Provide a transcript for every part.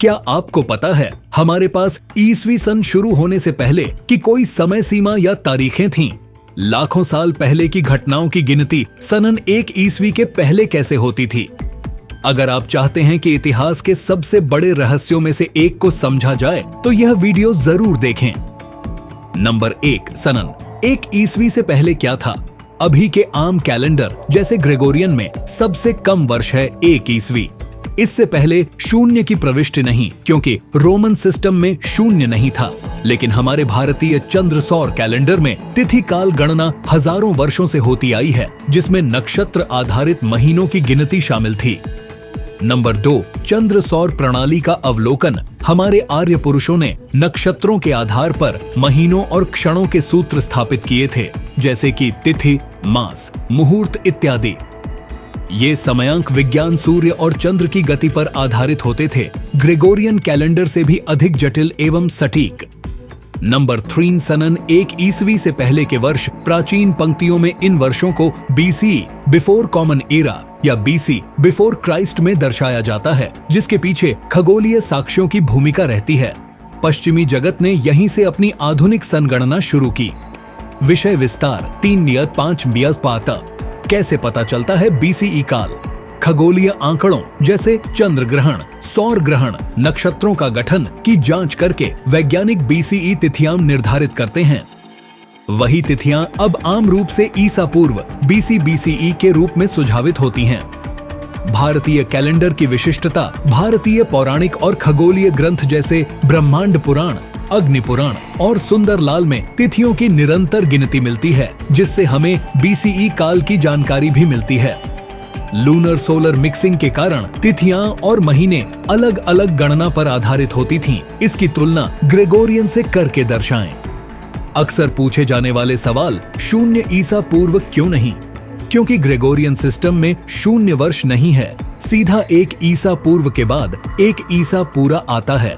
क्या आपको पता है हमारे पास ईसवी सन शुरू होने से पहले की कोई समय सीमा या तारीखें थीं? लाखों साल पहले की घटनाओं की गिनती सनन 1 ईस्वी के पहले कैसे होती थी? अगर आप चाहते हैं कि इतिहास के सबसे बड़े रहस्यों में से एक को समझा जाए तो यह वीडियो जरूर देखें। नंबर 1, सनन 1 ईस्वी से पहले क्या था? अभी के आम कैलेंडर जैसे ग्रेगोरियन में सबसे कम वर्ष है 1 ईस्वी। इससे पहले शून्य की प्रविष्टि नहीं, क्योंकि रोमन सिस्टम में शून्य नहीं था। लेकिन हमारे भारतीय चंद्र सौर कैलेंडर में तिथि काल गणना हजारों वर्षों से होती आई है, जिसमें नक्षत्र आधारित महीनों की गिनती शामिल थी। नंबर 2, चंद्र सौर प्रणाली का अवलोकन। हमारे आर्य पुरुषों ने नक्षत्रों के आधार पर महीनों और क्षणों के सूत्र स्थापित किए थे, जैसे कि तिथि, मास, मुहूर्त इत्यादि। ये समयांक विज्ञान सूर्य और चंद्र की गति पर आधारित होते थे, ग्रेगोरियन कैलेंडर से भी अधिक जटिल एवं सटीक। नंबर 3, सनन 1 ईस्वी से पहले के वर्ष। प्राचीन पंक्तियों में इन वर्षों को BC बिफोर कॉमन एरा या BC बिफोर क्राइस्ट में दर्शाया जाता है, जिसके पीछे खगोलीय साक्ष्यों की भूमिका रहती है। पश्चिमी जगत ने यहीं से अपनी आधुनिक संगणना शुरू की। विषय विस्तार 3 नियत 5 बियस पाता। कैसे पता चलता है BCE काल? खगोलीय आंकड़ों जैसे चंद्र ग्रहण, सौर ग्रहण, नक्षत्रों का गठन की जांच करके वैज्ञानिक BCE तिथियां निर्धारित करते हैं। वही तिथियां अब आम रूप से ईसा पूर्व BCE के रूप में सुझावित होती हैं। भारतीय कैलेंडर की विशिष्टता भारतीय पौराणिक और खगोलीय ग्रंथ जैसे ब्रह्मांड पुराण, अग्नि पुराण और सुंदरलाल में तिथियों की निरंतर गिनती मिलती है, जिससे हमें BCE काल की जानकारी भी मिलती है। लूनर सोलर मिक्सिंग के कारण तिथियां और महीने अलग अलग गणना पर आधारित होती थीं। इसकी तुलना ग्रेगोरियन से करके दर्शाएं। अक्सर पूछे जाने वाले सवाल, शून्य ईसा पूर्व क्यों नहीं? क्योंकि ग्रेगोरियन सिस्टम में शून्य वर्ष नहीं है, सीधा 1 ईसा पूर्व के बाद 1 ईसा पूरा आता है।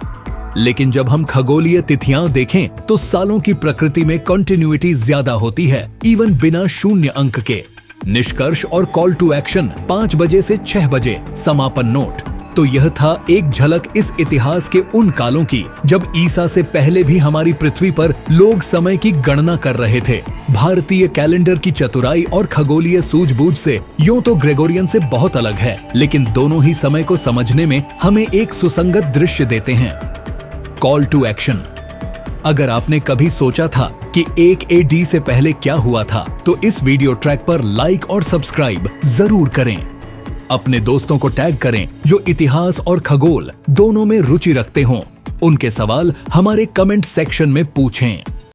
लेकिन जब हम खगोलीय तिथियां देखें तो सालों की प्रकृति में कंटिन्यूटी ज्यादा होती है, इवन बिना शून्य अंक के। निष्कर्ष और कॉल टू एक्शन 5 बजे से 6 बजे समापन नोट। तो यह था एक झलक इस इतिहास के उन कालों की जब ईसा से पहले भी हमारी पृथ्वी पर लोग समय की गणना कर रहे थे। भारतीय कैलेंडर की चतुराई और खगोलीय सूझबूझ से यूं तो ग्रेगोरियन से बहुत अलग है, लेकिन दोनों ही समय को समझने में हमें एक सुसंगत दृश्य देते हैं। Call to action. अगर आपने कभी सोचा था कि 1 AD से पहले क्या हुआ था, तो इस वीडियो ट्रैक पर लाइक और सब्सक्राइब जरूर करें। अपने दोस्तों को टैग करें जो इतिहास और खगोल दोनों में रुचि रखते हों। उनके सवाल हमारे कमेंट सेक्शन में पूछें।